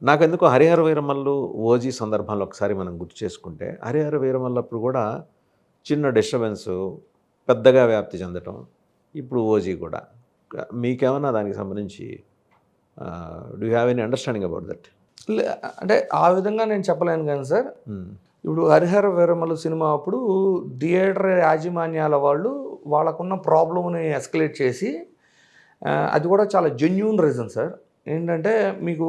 నాకెందుకో 'హరిహర వీరమల్లు' 'ఓజీ' సందర్భంలో ఒకసారి మనం గుర్తు చేసుకుంటే 'హరిహర వీరమల్లు' అప్పుడు కూడా చిన్న డిస్టర్బెన్సు పెద్దగా వ్యాప్తి చెందటం. ఇప్పుడు 'ఓజీ' కూడా. మీకేమన్నా దానికి సంబంధించి do you have any understanding about that? లే అంటే ఆ విధంగా నేను చెప్పలేను గానీ సార్. హ్మ్. ఇప్పుడు 'హరిహర వీరమల్లు' సినిమా అప్పుడు థియేటర్ యాజమాన్యాల వాళ్ళు వాళ్ళకున్న ప్రాబ్లమ్‌ని ఎస్కలేట్ చేసి అది కూడా చాలా జెన్యూన్ రీజన్ సార్. ఏంటంటే మీకు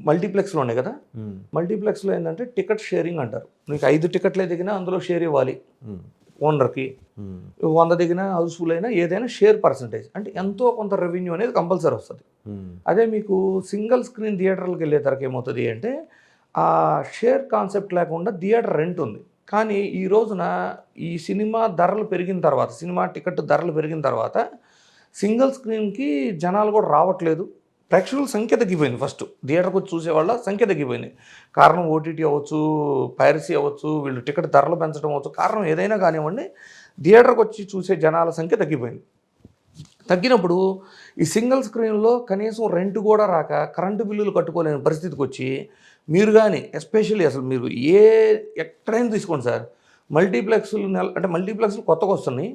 మల్టీప్లెక్స్‌లు ఉన్నాయి కదా! హ్మ్. మల్టీప్లెక్స్‌లో ఏందంటే టికెట్ షేరింగ్ అంటారు. మీకు 5 టికెట్లే దిగినా అందులో షేర్ ఇవ్వాలి హ్మ్. ఓనర్‌కి. హ్మ్. 100 దిగినా హౌస్‌ఫుల్ అయినా ఏదైనా షేర్ పర్సెంటేజ్. అంటే ఎంతో కొంత రెవెన్యూ అనేది కంపల్సరీ వస్తది. హ్మ్. అదే మీకు సింగిల్ స్క్రీన్ థియేటర్‌లకి వెళ్ళేసరికి ఏమవుతది అంటే ఆ షేర్ కాన్సెప్ట్ లేకుండా థియేటర్ రెంట్ ఉంది. కానీ ఈ రోజున ఈ సినిమా ధరలు పెరిగిన తర్వాత, సినిమా టికెట్ ధరలు పెరిగిన తర్వాత సింగిల్ స్క్రీన్‌కి జనాలు కూడా రావట్లేదు. ప్రేక్షకుల సంఖ్య తగ్గిపోయింది ఫస్ట్. థియేటర్‌కి వచ్చి చూసేవాళ్ళ సంఖ్య తగ్గిపోయింది. కారణం ఓటీటీ అవ్వచ్చు, పైరసీ అవ్వచ్చు, వీళ్ళు టికెట్ ధరలు పెంచడం అవ్వచ్చు, కారణం ఏదైనా కానివ్వండి, థియేటర్‌కి వచ్చి చూసే జనాల సంఖ్య తగ్గిపోయింది. తగ్గినప్పుడు ఈ సింగిల్ స్క్రీన్‌లో కనీసం రెంట్ కూడా రాక కరెంటు బిల్లులు కట్టుకోలేని పరిస్థితికొచ్చి మీరు గాని ఎస్పెషల్లీ అసలు మీరు ఎక్కడైనా తీసుకోండి సార్. మల్టీప్లెక్స్‌లు అంటే మల్టీప్లెక్స్‌లు కొత్తగొస్తున్నాయి.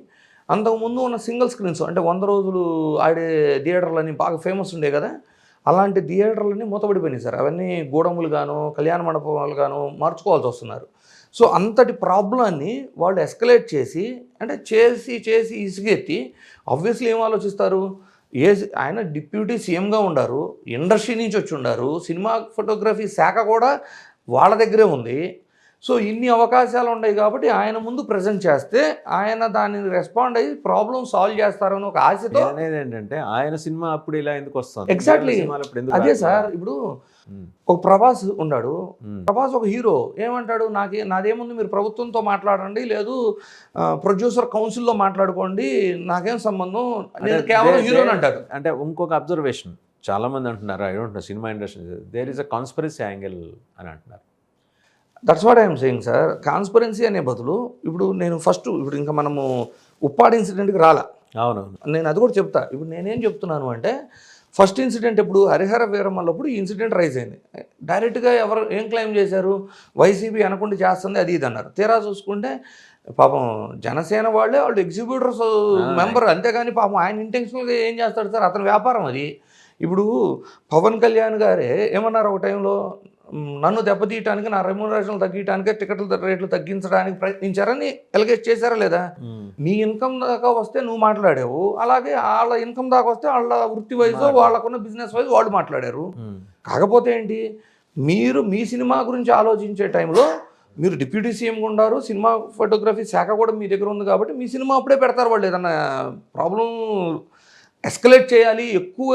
అంతకుముందు ఉన్న సింగిల్ స్క్రీన్స్ అంటే 100 రోజులు ఆడే థియేటర్‌లని బాగా ఫేమస్ ఉండేవి కదా! అలాంటి థియేటర్‌లన్నీ మూతపడిపోయినాయి సార్. అవన్నీ గూడములు గాను, కళ్యాణ మండపాలు గాను మార్చుకోవాల్సొస్తున్నారు. సో, అంతటి ప్రాబ్లమ్‌ని వాళ్ళు ఎస్కలేట్ చేసి అంటే చేసి ఇసుగెత్తి ఆబ్వియస్లీ ఏం ఆలోచిస్తారు? ఆయన డిప్యూటీ సీఎంగా ఉండారు. ఇండస్ట్రీ నుంచి వచ్చుండారు. సినిమా ఫోటోగ్రఫీ శాఖ కూడా వాళ్ళ దగ్గరే ఉంది. సో, ఇన్ని అవకాశాలు ఉన్నాయి కాబట్టి ఆయన ముందు ప్రెజెంట్ చేస్తే ఆయన దానిని రెస్పాండ్ అయ్యి ప్రాబ్లమ్ సాల్వ్ చేస్తారని ఒక ఆశతో నేననేదేంటంటే ఆయన సినిమా అప్పుడు ఇలా ఎందుకొస్తుంది? ఎగ్జాక్ట్‌లీ. సినిమాలు ఇప్పుడు ఎందుకు అదే రావట్లేదు? సార్. ఇప్పుడు హ్మ్. ఒక 'ప్రభాస్' ఉన్నాడు. హ్మ్. 'ప్రభాస్' ఒక హీరో. ఏమంటాడు? నాదేముంది మీరు ప్రభుత్వంతో మాట్లాడండి. లేదు ప్రొడ్యూసర్ కౌన్సిల్‌లో మాట్లాడుకోండి. నాకేం సంబంధం. నేను అంటే కేవలం హీరోని అంటాడు. అంటే ఇంకొక అబ్జర్వేషన్ చాలామంది అంటున్నారు. I don't know cinema industry there is a conspiracy angle అని అంటున్నారు. That's what I'm saying sir. Conspiracy అనే బదులు ఇప్పుడు ఇంకా మనము ఉప్పాడ ఇన్సిడెంట్‌కి రాలా. అవునవును. నేను అది కూడా చెప్తా. ఇప్పుడు నేనేం చెప్తున్నాను అంటే ఫస్ట్ ఇన్సిడెంట్ ఎప్పుడు 'హరిహర వీరమల్లప్పుడు' ఈ ఇన్సిడెంట్ రైజ్ అయింది. డైరెక్ట్‌గా ఎవరు ఏం క్లెయిమ్ చేశారు? వైసీపీ అనకుండా చేస్తుంది అది ఇది అన్నారు. తీరా చూసుకుంటే పాపం జనసేన వాళ్ళు ఎగ్జిక్యూటివ్స్ మెంబర్ అంతేగాని పాపం ఆయన ఇంటెన్షనల్‌గా ఏం చేస్తాడు సార్? అతని వ్యాపారం అది. ఇప్పుడు పవన్ కళ్యాణ్ గారే ఏమన్నారు ఒక టైంలో నన్ను దెబ్బతీయటానికి నా రెమ్యునరేషన్‌లు తగ్గియటానికే టికెట్ల రేట్లు తగ్గించడానికి ప్రయత్నించారని ఎలిగేట్ చేశారా లేదా? హ్మ్. నీ ఇన్‌కమ్ దాకా వస్తే నువ్వు మాట్లాడావు. అలాగే ఆళ్ళ ఇన్‌కమ్ దాకా వస్తే ఆళ్ళ వృత్తి వైజో, వాళ్ళకున్న బిజినెస్ వైజ్ వాళ్ళు మాట్లాడారు. హ్మ్. కాకపోతే ఏంటి, మీరు మీ సినిమా గురించి ఆలోచించే టైంలో మీరు డిప్యూటీ సీఎంగా ఉన్నారు. సినిమా ఫోటోగ్రఫీ శాఖ కూడా మీ దగ్గర ఉంది కాబట్టి మీ సినిమా అప్పుడే పెడతారు వాళ్ళు. ఏదన్నా ప్రాబ్లమ్ ఎస్కలేట్ చేయాలి, ఎక్కువ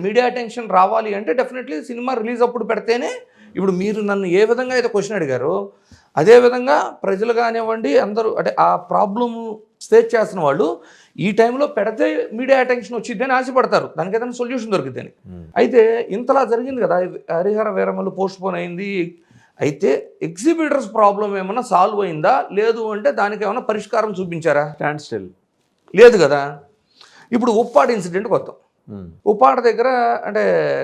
మీడియా అటెన్షన్ రావాలి అంటే డెఫినెట్లీ సినిమా రిలీజ్ అప్పుడు పెడితేనే. ఇప్పుడు మీరు నన్ను ఏ విధంగా అయితే క్వశ్చన్ అడిగారో అదే విధంగా ప్రజలు కానివ్వండి అందరూ అంటే ఆ ప్రాబ్లమ్ ఫేస్ చేస్తున్న వాళ్ళు ఈ టైంలో పెడితే మీడియా అటెన్షన్ వచ్చిద్దని ఆశపడతారు. దానికి ఏదైనా సొల్యూషన్ దొరికిద్దని. అయితే ఇంతలా జరిగింది కదా! 'హరిహర వీరమల్లు' పోస్ట్‌పోన్ అయింది. అయితే ఎగ్జిబిటర్స్ ప్రాబ్లమ్ ఏమన్నా సాల్వ్ అయిందా? లేదు అంటే దానికి ఏమన్నా పరిష్కారం చూపించారా? Stand still. లేదు కదా! ఇప్పుడు ఉప్పాడ ఇన్సిడెంట్‌కి వద్దాం. హ్మ్. ఉప్పాడ దగ్గర అంటే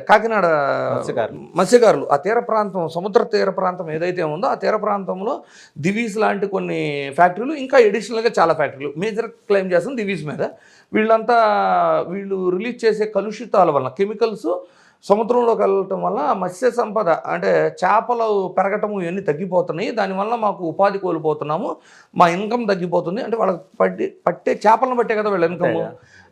కాకినాడ మత్స్యకారులు. మత్స్యకారులు ఆ తీర ప్రాంతం సముద్ర తీర ప్రాంతం ఏదైతే ఉందో ఆ తీర ప్రాంతంలో దివీస్ లాంటి కొన్ని ఫ్యాక్టరీలు ఇంకా ఎడిషనల్గా చాలా ఫ్యాక్టరీలు మేజర్ క్లెయిమ్ చేస్తుంది దివీస్ మీద. వీళ్ళు రిలీజ్ చేసే కలుషితాల వలన కెమికల్స్ సముద్రంలోకి వెళ్ళటం వల్ల మత్స్య సంపద అంటే చేపలు పెరగటము ఇవన్నీ తగ్గిపోతున్నాయి. దానివల్ల మాకు ఉపాధి కోల్పోతున్నాము. మా ఇన్కమ్ తగ్గిపోతుంది. అంటే వాళ్ళకి పట్టే చేపలను బట్టే కదా వీళ్ళ ఇన్కమ్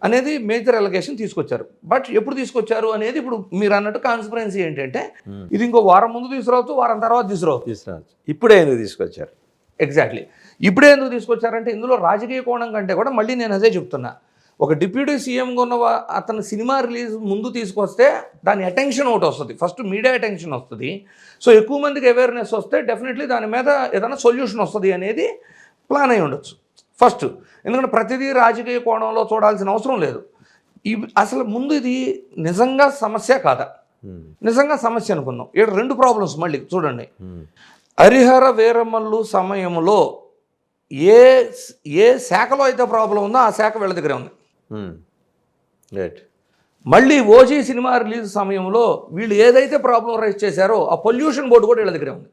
అనేది మేజర్ అలిగేషన్ తీసుకొచ్చారు. బట్ ఎప్పుడు తీసుకొచ్చారు అనేది ఇప్పుడు మీరు అన్నట్టు కాన్స్పిరెన్సీ ఏంటంటే ఇది ఇంకో వారం ముందు తీసుకురావచ్చు, వారం తర్వాత తీసుకురావచ్చు. ఇప్పుడే ఎందుకు తీసుకొచ్చారు? ఎగ్జాక్ట్లీ. ఇప్పుడే ఎందుకు తీసుకొచ్చారంటే ఇందులో రాజకీయ కోణం కంటే కూడా మళ్ళీ నేను అదే చెప్తున్నా. ఒక డిప్యూటీ సీఎంగా ఉన్న అతను సినిమా రిలీజ్ ముందు తీసుకొస్తే దాని అటెన్షన్ ఒకటి వస్తుంది. ఫస్ట్ మీడియా అటెన్షన్ వస్తుంది. సో ఎక్కువ మందికి అవేర్నెస్ వస్తే డెఫినెట్లీ దాని మీద ఏదైనా సొల్యూషన్ వస్తుంది అనేది ప్లాన్ అయి ఉండొచ్చు ఫస్ట్. ఎందుకంటే ప్రతిదీ రాజకీయ కోణంలో చూడాల్సిన అవసరం లేదు. అసలు ముందు ఇది నిజంగా సమస్య కాదా? నిజంగా సమస్య అనుకుందాం. ఇక్కడ 2 ప్రాబ్లమ్స్ మళ్ళీ చూడండి. 'హరిహర వీరమల్లు' సమయంలో ఏ శాఖలో అయితే ప్రాబ్లం ఉందో ఆ శాఖ వీళ్ళ దగ్గరే ఉంది. రైట్. మళ్ళీ ఓజీ సినిమా రిలీజ్ సమయంలో వీళ్ళు ఏదైతే ప్రాబ్లం రైజ్ చేశారో ఆ పొల్యూషన్ బోర్డు కూడా వీళ్ళ దగ్గరే ఉంది.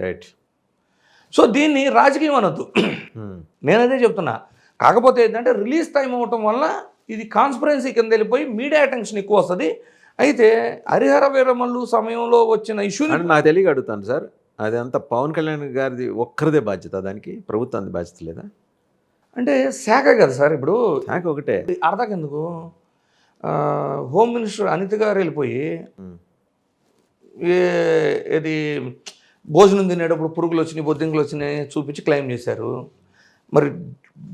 రైట్. సో దీన్ని రాజకీయం అనొద్దు, నేనదే చెప్తున్నా. కాకపోతే ఏంటంటే రిలీజ్ టైం అవ్వటం వల్ల ఇది కాన్స్పరెన్సీ కింద వెళ్ళిపోయి మీడియా అటెన్షన్ ఎక్కువ వస్తుంది. అయితే హరిహర వీరమల్లు సమయంలో వచ్చిన ఇష్యూ అంటే నాకు తెలియక అడుగుతాను సార్, అదంతా పవన్ కళ్యాణ్ గారిది ఒక్కరిదే బాధ్యత, దానికి ప్రభుత్వానికి బాధ్యత లేదా? అంటే శాఖ కదా సార్, ఇప్పుడు శాఖ ఒకటే. అర్థకెందుకు హోమ్ మినిస్టర్ అనిత గారు వెళ్ళిపోయి ఇది భోజనం తినేటప్పుడు పురుగులు వచ్చినాయి, బొద్దింకలు వచ్చినాయి చూపించి క్లెయిమ్ చేశారు. మరి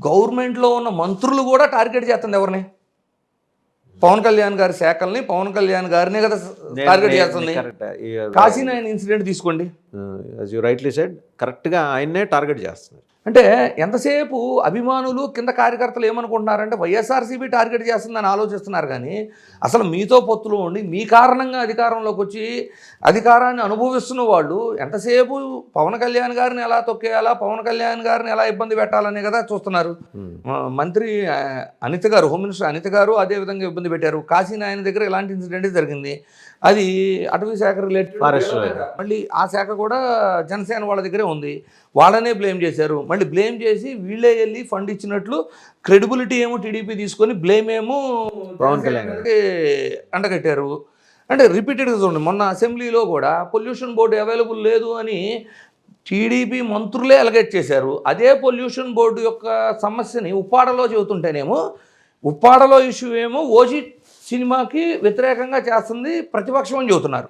గవర్నమెంట్లో ఉన్న మంత్రులు కూడా టార్గెట్ చేస్తుంది ఎవరిని? పవన్ కళ్యాణ్ గారి శాఖల్ని, పవన్ కళ్యాణ్ గారినే కదా టార్గెట్ చేస్తుంది. కాశీనాయన ఇన్సిడెంట్ తీసుకోండి, యాజ్ యూ రైట్లీ సెడ్, కరెక్ట్గా ఆయన్నే టార్గెట్ చేస్తున్నారు. అంటే ఎంతసేపు అభిమానులు కింద కార్యకర్తలు ఏమనుకుంటున్నారంటే వైఎస్ఆర్సీపీ టార్గెట్ చేస్తుందని ఆలోచిస్తున్నారు. కానీ అసలు మీతో పొత్తులో ఉండి మీ కారణంగా అధికారంలోకి వచ్చి అధికారాన్ని అనుభవిస్తున్న వాళ్ళు ఎంతసేపు పవన్ కళ్యాణ్ గారిని ఎలా తొక్కేయాలా, పవన్ కళ్యాణ్ గారిని ఎలా ఇబ్బంది పెట్టాలనే కదా చూస్తున్నారు. మంత్రి అనిత గారు, హోమ్ మినిస్టర్ అనిత గారు అదేవిధంగా ఇబ్బంది పెట్టారు. కాశీనాయన దగ్గర ఇలాంటి ఇన్సిడెంట్ జరిగింది. అది అటవీ శాఖ రిలేటెడ్, మళ్ళీ ఆ శాఖ కూడా జనసేన వాళ్ళ దగ్గరే ఉంది. వాళ్ళనే బ్లేమ్ చేశారు. మళ్ళీ బ్లేమ్ చేసి వీళ్ళే వెళ్ళి ఫండ్ ఇచ్చినట్లు క్రెడిబిలిటీ ఏమో టీడీపీ తీసుకొని బ్లేమ్ ఏమో పవన్ కళ్యాణ్ అంటగట్టారు. అంటే రిపీటెడ్గా చూడండి, మొన్న అసెంబ్లీలో కూడా పొల్యూషన్ బోర్డు అవైలబుల్ లేదు అని టీడీపీ మంత్రులే అలగేట్ చేశారు. అదే పొల్యూషన్ బోర్డు యొక్క సమస్యని ఉప్పాడలో చెబుతుంటేనేమో ఉప్పాడలో ఇష్యూ ఏమో ఓజీ సినిమాకి వ్యతిరేకంగా చేస్తుంది ప్రతిపక్షం అని చెబుతున్నారు.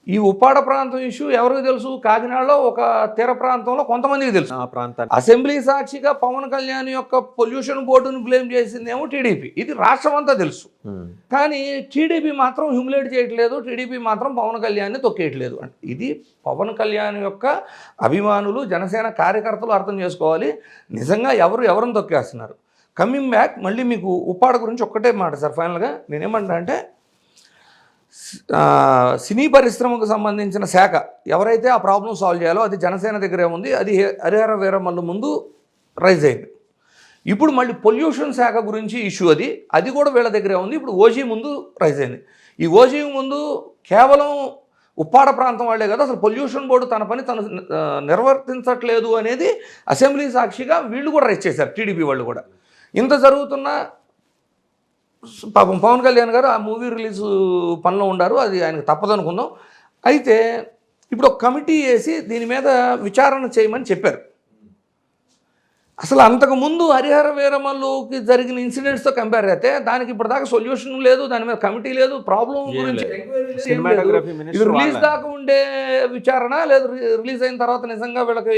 ఈ ఉప్పాడ ప్రాంతం ఇష్యూ ఎవరికి తెలుసు? కాకినాడలో ఒక తీర ప్రాంతంలో కొంతమందికి తెలుసు. ఆ ప్రాంతాన్ని అసెంబ్లీ సాక్షిగా పవన్ కళ్యాణ్ యొక్క పొల్యూషన్ బోర్డును బ్లేమ్ చేసిందేమో టీడీపీ. ఇది రాష్ట్రం అంతా తెలుసు. కానీ టీడీపీ మాత్రం హ్యూమిలేట్ చేయట్లేదు, టీడీపీ మాత్రం పవన్ కళ్యాణ్ని తొక్కేయట్లేదు. ఇది పవన్ కళ్యాణ్ యొక్క అభిమానులు, జనసేన కార్యకర్తలు అర్థం చేసుకోవాలి. నిజంగా ఎవరిని తొక్కేస్తున్నారు. కమింగ్ బ్యాక్, మళ్ళీ మీకు ఉప్పాడ గురించి ఒక్కటే మాట సార్ ఫైనల్గా నేనేమంటా అంటే, సినీ పరిశ్రమకు సంబంధించిన శాఖ ఎవరైతే ఆ ప్రాబ్లం సాల్వ్ చేయాలో అది జనసేన దగ్గరే ఉంది. అది హరిహర వీరమల్లు ముందు రైజ్ అయింది. ఇప్పుడు మళ్ళీ పొల్యూషన్ శాఖ గురించి ఇష్యూ అది కూడా వీళ్ళ దగ్గరే ఉంది. ఇప్పుడు ఓజీ ముందు రైజ్ అయింది. ఈ ఓజీ ముందు కేవలం ఉప్పాడ ప్రాంతం వాళ్ళే కదా, అసలు పొల్యూషన్ బోర్డు తన పని తను నిర్వర్తించట్లేదు అనేది అసెంబ్లీ సాక్షిగా వీళ్ళు కూడా రైజ్ చేశారు, టీడీపీ వాళ్ళు కూడా. ఇంత జరుగుతున్న పాపం పవన్ కళ్యాణ్ గారు ఆ మూవీ రిలీజ్ పనిలో ఉండారు, అది ఆయనకు తప్పదనుకుందాం. అయితే ఇప్పుడు ఒక కమిటీ వేసి దీని మీద విచారణ చేయమని చెప్పారు. అసలు అంతకుముందు హరిహర వీరమల్లుకి జరిగిన ఇన్సిడెంట్స్తో కంపేర్ అయితే దానికి ఇప్పటిదాకా సొల్యూషన్ లేదు, దాని మీద కమిటీ లేదు, ప్రాబ్లం గురించి ఇది రిలీజ్ దాకా ఉండే విచారణ లేదు, రిలీజ్ అయిన తర్వాత నిజంగా వీళ్ళకి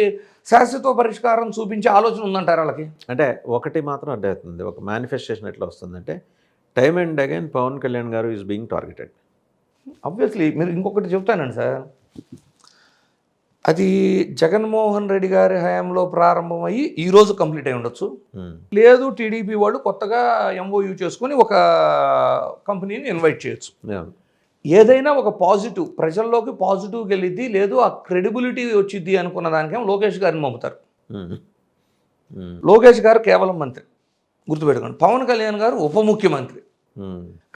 శాశ్వత పరిష్కారం చూపించే ఆలోచన ఉందంటారు వాళ్ళకి. అంటే ఒకటి మాత్రం అర్థమవుతుంది, ఒక మేనిఫెస్టేషన్ ఎట్లా వస్తుందంటే time and again Pawan Kalyan garu is being targeted. Obviously మీరు ఇంకొకటి చెప్తానండి సార్, అది జగన్మోహన్ రెడ్డి గారి హయాంలో ప్రారంభమయ్యి ఈరోజు కంప్లీట్ అయి ఉండొచ్చు. లేదు టీడీపీ వాళ్ళు కొత్తగా ఎంఓయూ చేసుకుని ఒక కంపెనీని ఇన్వైట్ చేయొచ్చు. ఏదైనా ఒక పాజిటివ్ ప్రజల్లోకి పాజిటివ్కి వెళ్ళిద్ది, లేదు ఆ క్రెడిబిలిటీ వచ్చిద్ది అనుకున్న దానికేమో లోకేష్ గారిని పంపుతారు. లోకేష్ గారు కేవలం మంత్రి, గుర్తుపెట్టుకోండి. పవన్ కళ్యాణ్ గారు ఉప ముఖ్యమంత్రి.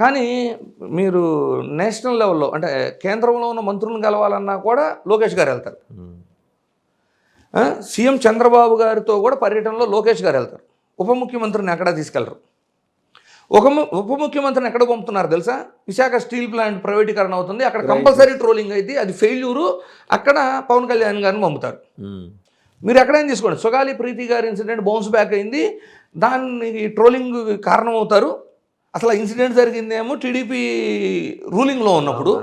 కానీ మీరు నేషనల్ లెవెల్లో అంటే కేంద్రంలో ఉన్న మంత్రులను కలవాలన్నా కూడా లోకేష్ గారు వెళ్తారు. సీఎం చంద్రబాబు గారితో కూడా పర్యటనలో లోకేష్ గారు వెళ్తారు. ఉప ముఖ్యమంత్రిని ఎక్కడా తీసుకెళ్లరు. ఉప ముఖ్యమంత్రిని ఎక్కడ పంపుతున్నారు తెలుసా? విశాఖ స్టీల్ ప్లాంట్ ప్రైవేటీకరణ అవుతుంది, అక్కడ కంపల్సరీ ట్రోలింగ్ అయితే అది ఫెయిల్యూరు, అక్కడ పవన్ కళ్యాణ్ గారిని పంపుతారు. మీరు ఎక్కడైనా తీసుకోండి, సుగాలి ప్రీతి గారి ఇన్సిడెంట్ బౌన్స్ బ్యాక్ అయింది, దానికి ట్రోలింగ్ కారణం అవుతారు. అసలు ఇన్సిడెంట్ జరిగిందేమో టీడీపీ రూలింగ్లో ఉన్నప్పుడు,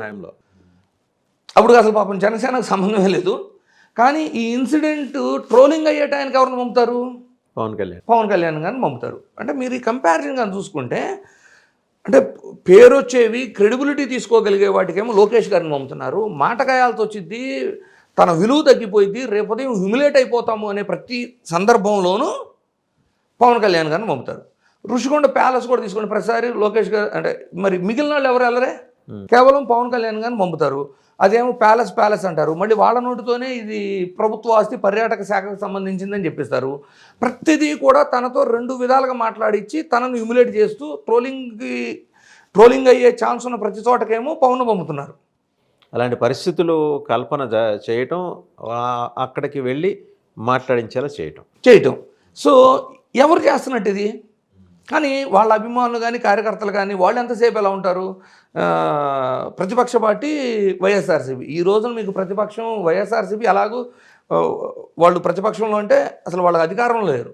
అప్పుడు అసలు పాపం జనసేనకు సంబంధమే లేదు. కానీ ఈ ఇన్సిడెంట్ ట్రోలింగ్ అయ్యే టైంకి ఎవరిని పంపుతారు? పవన్ కళ్యాణ్ గారిని పంపుతారు. అంటే మీరు ఈ కంపారిజన్ కానీ చూసుకుంటే, అంటే పేరు వచ్చేవి క్రెడిబిలిటీ తీసుకోగలిగే వాటికేమో లోకేష్ గారిని పంపుతున్నారు. మాటకాయాలతో వచ్చింది, తన విలువ తగ్గిపోయింది, రేపొదయం హ్యూమిలేట్ అయిపోతాము అనే ప్రతి సందర్భంలోనూ పవన్ కళ్యాణ్ గారిని పంపుతారు. ఋషికొండ ప్యాలెస్ కూడా తీసుకోండి, ప్రతిసారి లోకేష్ గారు అంటే మరి మిగిలిన వాళ్ళు ఎవరు వెళ్ళరే, కేవలం పవన్ కళ్యాణ్ గారిని పంపుతారు. అదేమో ప్యాలెస్ అంటారు, మళ్ళీ వాళ్ళ నోటితోనే ఇది ప్రభుత్వ ఆస్తి పర్యాటక శాఖకు సంబంధించిందని చెప్పిస్తారు. ప్రతిదీ కూడా తనతో రెండు విధాలుగా మాట్లాడించి తనను హ్యూమిలేట్ చేస్తూ ట్రోలింగ్కి ట్రోలింగ్ అయ్యే ఛాన్స్ ఉన్న ప్రతి చోటకేమో పవన్ పంపుతున్నారు. అలాంటి పరిస్థితులు కల్పన చేయటం, అక్కడికి వెళ్ళి మాట్లాడించేలా చేయటం. సో ఎవరు చేస్తున్నట్టు ఇది? కానీ వాళ్ళ అభిమానులు కానీ కార్యకర్తలు కానీ వాళ్ళు ఎంతసేపు ఎలా ఉంటారు? ప్రతిపక్ష పార్టీ వైఎస్ఆర్సీపీ. ఈ రోజున మీకు ప్రతిపక్షం వైఎస్ఆర్సీపీ ఎలాగూ వాళ్ళు ప్రతిపక్షంలో అంటే అసలు వాళ్ళకి అధికారంలో లేరు.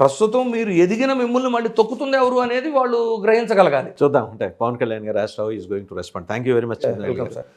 ప్రస్తుతం మీరు ఎదిగిన మిమ్మల్ని మళ్ళీ తొక్కుతుంది ఎవరు అనేది వాళ్ళు గ్రహించగలగాలి. చూద్దాం అంటే పవన్ కళ్యాణ్ గారు as how is going to respond. Thank you very much. Welcome sir.